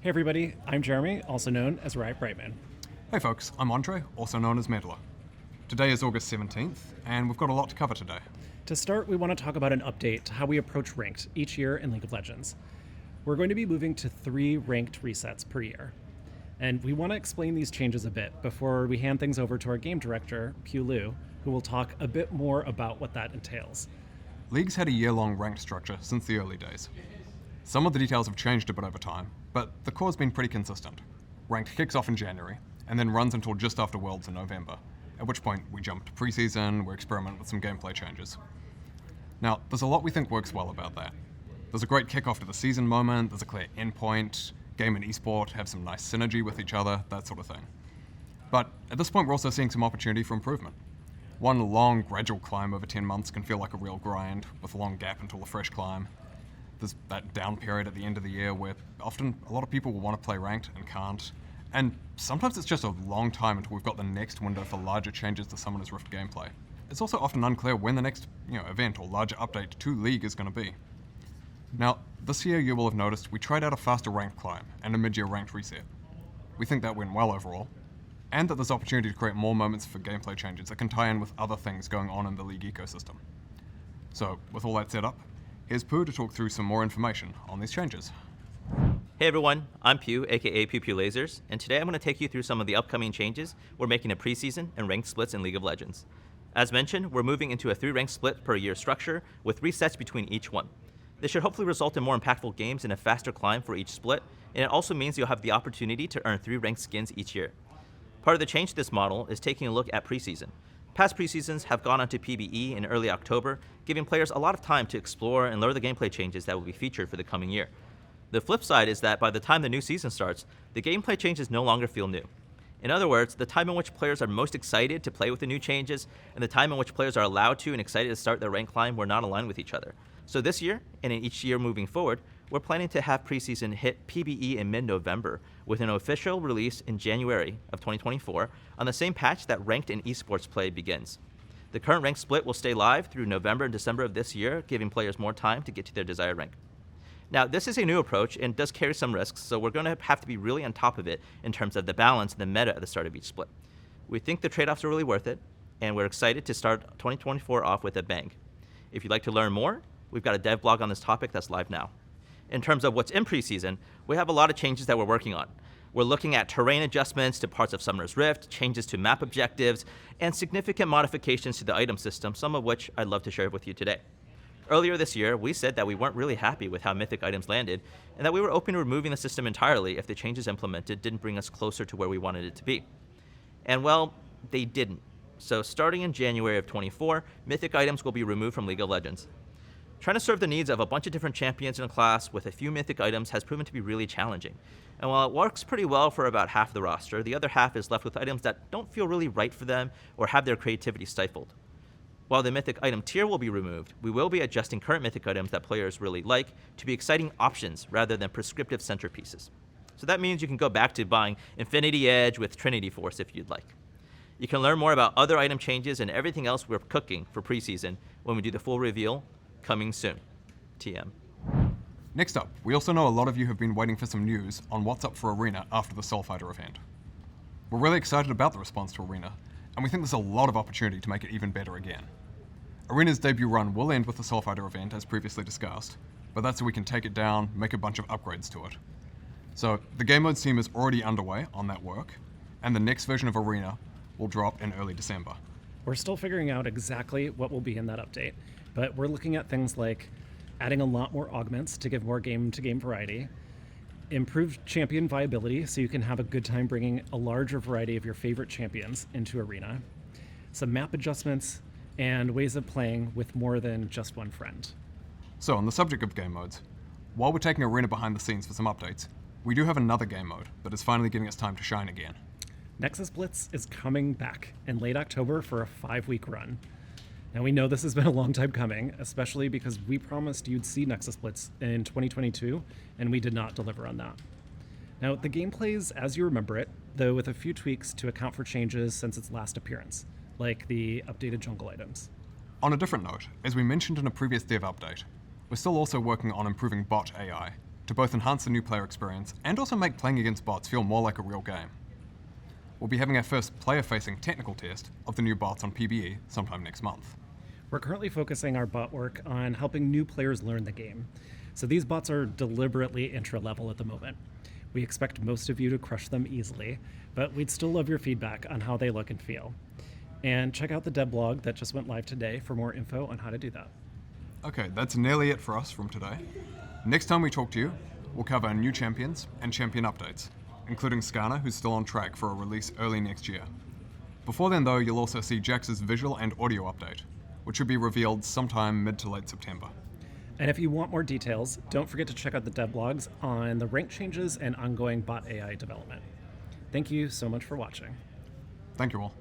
Hey everybody, I'm Jeremy, also known as Riot Brightmoon. Hey folks, I'm Andre, also known as Meddler. Today is August 17th, and we've got a lot to cover today. To start, we want to talk about an update to how we approach ranked each year in League of Legends. We're going to be moving to 3 ranked resets per year. And we want to explain these changes a bit before we hand things over to our game director, Pulu, who will talk a bit more about what that entails. League's had a year-long ranked structure since the early days. Some of the details have changed a bit over time, but the core's been pretty consistent. Ranked kicks off in January, and then runs until just after Worlds in November, at which point we jump to preseason, we experiment with some gameplay changes. Now, there's a lot we think works well about that. There's a great kickoff to the season moment, there's a clear endpoint, game and esport have some nice synergy with each other, that sort of thing. But at this point we're also seeing some opportunity for improvement. One long, gradual climb over 10 months can feel like a real grind, with a long gap until a fresh climb. There's that down period at the end of the year where often a lot of people will want to play ranked and can't. And sometimes it's just a long time until we've got the next window for larger changes to Summoner's Rift gameplay. It's also often unclear when the next event or larger update to League is going to be. Now, this year you will have noticed we tried out a faster ranked climb and a mid-year ranked reset. We think that went well overall, and that there's opportunity to create more moments for gameplay changes that can tie in with other things going on in the League ecosystem. So, with all that set up, here's Pooh to talk through some more information on these changes. Hey everyone, I'm Pew, aka Pupulasers, and today I'm going to take you through some of the upcoming changes we're making to preseason and ranked splits in League of Legends. As mentioned, we're moving into a 3-ranked split per year structure with resets between each one. This should hopefully result in more impactful games and a faster climb for each split, and it also means you'll have the opportunity to earn 3 ranked skins each year. Part of the change to this model is taking a look at preseason. Past preseasons have gone onto PBE in early October, giving players a lot of time to explore and learn the gameplay changes that will be featured for the coming year. The flip side is that by the time the new season starts, the gameplay changes no longer feel new. In other words, the time in which players are most excited to play with the new changes and the time in which players are allowed to and excited to start their rank climb were not aligned with each other. So this year, and in each year moving forward, we're planning to have preseason hit PBE in mid-November with an official release in January of 2024 on the same patch that ranked and esports play begins. The current rank split will stay live through November and December of this year, giving players more time to get to their desired rank. Now, this is a new approach and does carry some risks, so we're going to have to be really on top of it in terms of the balance and the meta at the start of each split. We think the trade-offs are really worth it, and we're excited to start 2024 off with a bang. If you'd like to learn more, we've got a dev blog on this topic that's live now. In terms of what's in preseason, we have a lot of changes that we're working on. We're looking at terrain adjustments to parts of Summoner's Rift, changes to map objectives, and significant modifications to the item system, some of which I'd love to share with you today. Earlier this year, we said that we weren't really happy with how Mythic items landed, and that we were open to removing the system entirely if the changes implemented didn't bring us closer to where we wanted it to be. And well, they didn't. So starting in January of 24, Mythic items will be removed from League of Legends. Trying to serve the needs of a bunch of different champions in a class with a few Mythic items has proven to be really challenging. And while it works pretty well for about half the roster, the other half is left with items that don't feel really right for them or have their creativity stifled. While the Mythic item tier will be removed, we will be adjusting current Mythic items that players really like to be exciting options rather than prescriptive centerpieces. So that means you can go back to buying Infinity Edge with Trinity Force if you'd like. You can learn more about other item changes and everything else we're cooking for preseason when we do the full reveal, coming soon. TM. Next up, we also know a lot of you have been waiting for some news on what's up for Arena after the Soulfighter event. We're really excited about the response to Arena, and we think there's a lot of opportunity to make it even better again. Arena's debut run will end with the Soulfighter event as previously discussed, but that's so we can take it down, make a bunch of upgrades to it. So the game modes team is already underway on that work, and the next version of Arena will drop in early December. We're still figuring out exactly what will be in that update, but we're looking at things like adding a lot more augments to give more game-to-game variety, improved champion viability so you can have a good time bringing a larger variety of your favorite champions into Arena, some map adjustments, and ways of playing with more than just one friend. So on the subject of game modes, while we're taking Arena behind the scenes for some updates, we do have another game mode that is finally giving us time to shine again. Nexus Blitz is coming back in late October for a 5-week run. Now we know this has been a long time coming, especially because we promised you'd see Nexus Blitz in 2022, and we did not deliver on that. Now the game plays as you remember it, though with a few tweaks to account for changes since its last appearance, like the updated jungle items. On a different note, as we mentioned in a previous dev update, we're still also working on improving bot AI to both enhance the new player experience and also make playing against bots feel more like a real game. We'll be having our first player-facing technical test of the new bots on PBE sometime next month. We're currently focusing our bot work on helping new players learn the game. So these bots are deliberately intro-level at the moment. We expect most of you to crush them easily, but we'd still love your feedback on how they look and feel. And check out the dev blog that just went live today for more info on how to do that. Okay, that's nearly it for us from today. Next time we talk to you, we'll cover new champions and champion updates, including Skarner, who's still on track for a release early next year. Before then, though, you'll also see Jax's visual and audio update, which should be revealed sometime mid to late September. And if you want more details, don't forget to check out the dev blogs on the rank changes and ongoing bot AI development. Thank you so much for watching. Thank you all.